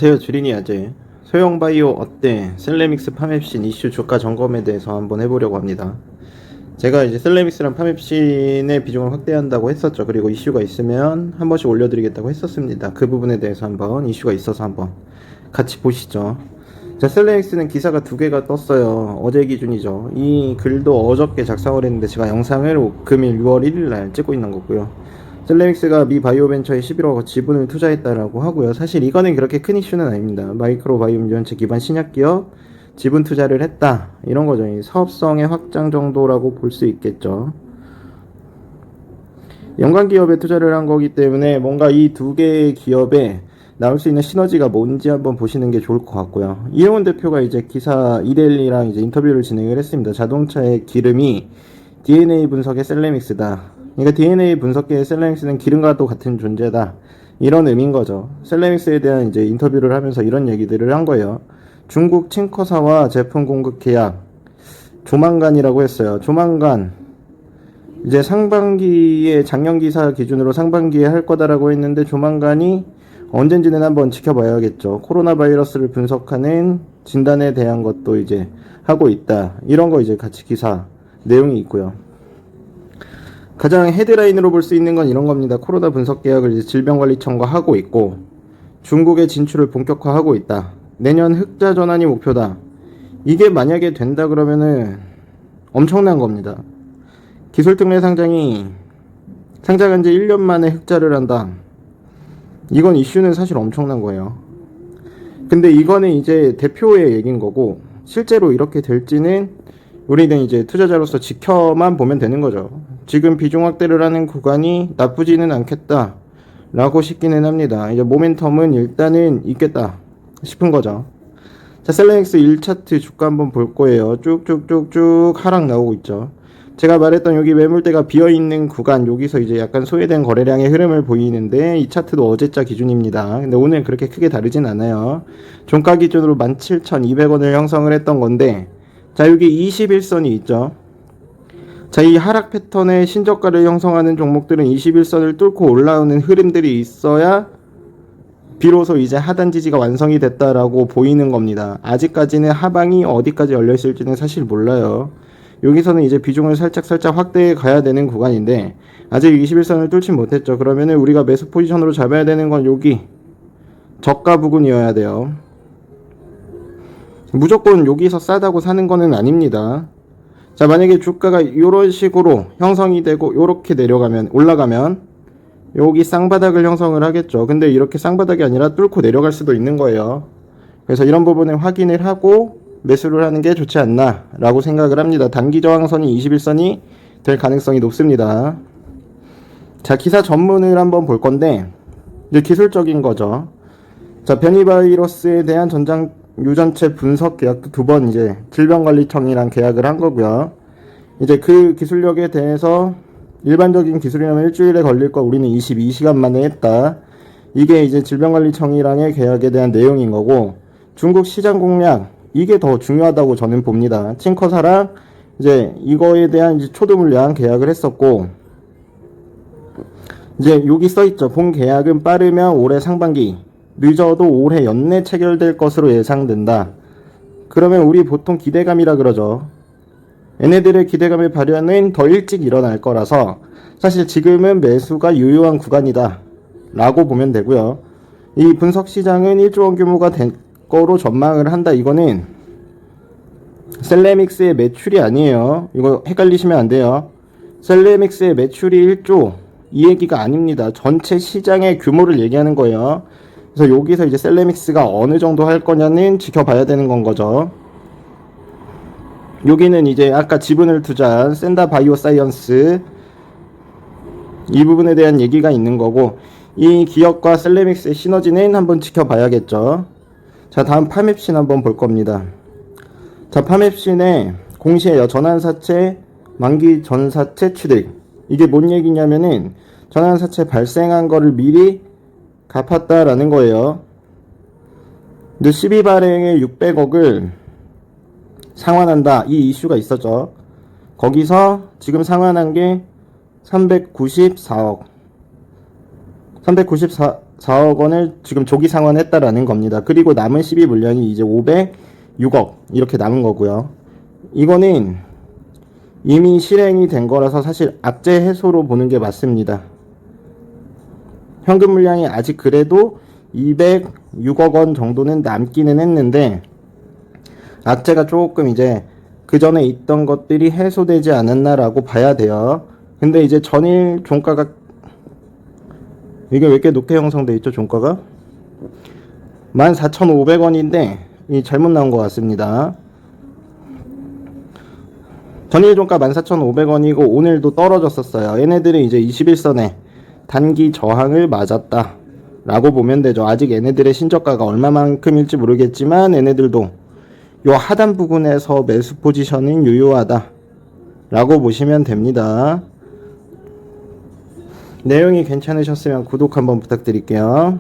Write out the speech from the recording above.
대여 주린이 아재 소형바이오 어때 셀레믹스 파맵신 이슈 주가 점검에 대해서 한번 해보려고 합니다. 제가 이제 셀레믹스랑 파맵신의 비중을 확대한다고 했었죠. 그리고 이슈가 있으면 한 번씩 올려드리겠다고 했었습니다. 그 부분에 대해서 한번 이슈가 있어서 한번 같이 보시죠. 자, 셀레믹스는 기사가 두 개가 떴어요. 어제 기준이죠. 이 글도 어저께 작성을 했는데 제가 영상을 금일 6월 1일날 찍고 있는 거고요. 셀레믹스가 미 바이오벤처에 11억 지분을 투자했다라고 하고요. 사실 이거는 그렇게 큰 이슈는 아닙니다. 마이크로바이옴 유전체 기반 신약기업 지분 투자를 했다, 이런 거죠. 사업성의 확장 정도라고 볼 수 있겠죠. 연관기업에 투자를 한 거기 때문에 뭔가 이 두 개의 기업에 나올 수 있는 시너지가 뭔지 한번 보시는 게 좋을 것 같고요. 이혜원 대표가 이제 기사 이데일리랑 이제 인터뷰를 진행을 했습니다. 자동차의 기름이 DNA 분석의 셀레믹스다. 그러니까 DNA 분석계의 셀레믹스는 기름과도 같은 존재다, 이런 의미인 거죠. 셀레믹스에 대한 이제 인터뷰를 하면서 이런 얘기들을 한 거예요. 중국 칭커사와 제품 공급 계약 조만간이라고 했어요. 조만간 이제 상반기에, 작년 기사 기준으로 상반기에 할 거다라고 했는데 조만간이 언젠지는 한번 지켜봐야겠죠. 코로나 바이러스를 분석하는 진단에 대한 것도 이제 하고 있다, 이런 거 이제 같이 기사 내용이 있고요. 가장 헤드라인으로 볼 수 있는 건 이런 겁니다. 코로나 분석 계약을 이제 질병관리청과 하고 있고, 중국의 진출을 본격화하고 있다. 내년 흑자 전환이 목표다. 이게 만약에 된다 그러면은 엄청난 겁니다. 기술특례 상장이 상장한 지 1년 만에 흑자를 한다. 이건 이슈는 사실 엄청난 거예요. 근데 이거는 이제 대표의 얘기인 거고, 실제로 이렇게 될지는 우리는 이제 투자자로서 지켜만 보면 되는 거죠. 지금 비중 확대를 하는 구간이 나쁘지는 않겠다 라고 싶기는 합니다. 이제 모멘텀은 일단은 있겠다 싶은 거죠. 자, 셀레믹스 1차트 주가 한번 볼 거예요. 쭉쭉쭉쭉 하락 나오고 있죠. 제가 말했던 여기 매물대가 비어있는 구간, 여기서 이제 약간 소외된 거래량의 흐름을 보이는데, 이 차트도 어제자 기준입니다. 근데 오늘 그렇게 크게 다르진 않아요. 종가 기준으로 17,200원을 형성을 했던 건데, 자, 여기 21선이 있죠. 자, 이 하락 패턴의 신저가를 형성하는 종목들은 21선을 뚫고 올라오는 흐름들이 있어야 비로소 이제 하단 지지가 완성이 됐다라고 보이는 겁니다. 아직까지는 하방이 어디까지 열려 있을지는 사실 몰라요. 여기서는 이제 비중을 살짝 확대해 가야 되는 구간인데, 아직 21선을 뚫지 못했죠. 그러면은 우리가 매수 포지션으로 잡아야 되는 건 여기 저가 부근이어야 돼요. 무조건 여기서 싸다고 사는 거는 아닙니다. 자, 만약에 주가가 이런 식으로 형성이 되고 이렇게 내려가면, 올라가면 여기 쌍바닥을 형성을 하겠죠. 근데 이렇게 쌍바닥이 아니라 뚫고 내려갈 수도 있는 거예요. 그래서 이런 부분을 확인을 하고 매수를 하는 게 좋지 않나 라고 생각을 합니다. 단기 저항선이 21선이 될 가능성이 높습니다. 자, 기사 전문을 한번 볼 건데, 이제 기술적인 거죠. 자, 변이 바이러스에 대한 전장 유전체 분석 계약도 두 번 이제 질병관리청이랑 계약을 한 거고요. 이제 그 기술력에 대해서 일반적인 기술이라면 일주일에 걸릴 거 우리는 22시간 만에 했다. 이게 이제 질병관리청이랑의 계약에 대한 내용인 거고, 중국 시장 공략, 이게 더 중요하다고 저는 봅니다. 칭커사랑 이제 이거에 대한 이제 초도 물량 계약을 했었고, 이제 여기 써있죠. 본 계약은 빠르면 올해 상반기, 늦어도 올해 연내 체결될 것으로 예상된다. 그러면 우리 보통 기대감이라 그러죠. 얘네들의 기대감의 발현은 더 일찍 일어날 거라서 사실 지금은 매수가 유효한 구간이다 라고 보면 되고요. 이 분석 시장은 1조 원 규모가 될 거로 전망을 한다. 이거는 셀레믹스의 매출이 아니에요. 이거 헷갈리시면 안 돼요. 셀레믹스의 매출이 1조, 이 얘기가 아닙니다. 전체 시장의 규모를 얘기하는 거예요. 그래서 여기서 이제 셀레믹스가 어느 정도 할 거냐는 지켜봐야 되는 건 거죠. 여기는 이제 아까 지분을 투자한 센다 바이오사이언스, 이 부분에 대한 얘기가 있는 거고, 이 기업과 셀레믹스의 시너지는 한번 지켜봐야겠죠. 자, 다음 파맵신 한번 볼 겁니다. 자, 파맵신의 공시에요. 전환사채, 만기 전사채 취득. 이게 뭔 얘기냐면은 전환사채 발생한 거를 미리 갚았다라는 거예요. 근데 12발행에 600억을 상환한다, 이 이슈가 있었죠. 거기서 지금 상환한 게 394억 4억 원을 지금 조기 상환했다라는 겁니다. 그리고 남은 시비 물량이 이제 506억 이렇게 남은 거고요. 이거는 이미 실행이 된 거라서 사실 악재 해소로 보는 게 맞습니다. 현금 물량이 아직 그래도 206억 원 정도는 남기는 했는데 악재가 조금 이제 그 전에 있던 것들이 해소되지 않았나라고 봐야 돼요. 근데 이제 전일 종가가 이게 왜 이렇게 높게 형성돼 있죠? 종가가 14,500원인데 이 잘못 나온 것 같습니다. 전일 종가 14,500원이고 오늘도 떨어졌었어요. 얘네들은 이제 21선에 단기 저항을 맞았다 라고 보면 되죠. 아직 얘네들의 신저가가 얼마만큼일지 모르겠지만 얘네들도 요 하단 부분에서 매수 포지션은 유효하다 라고 보시면 됩니다. 내용이 괜찮으셨으면 구독 한번 부탁드릴게요.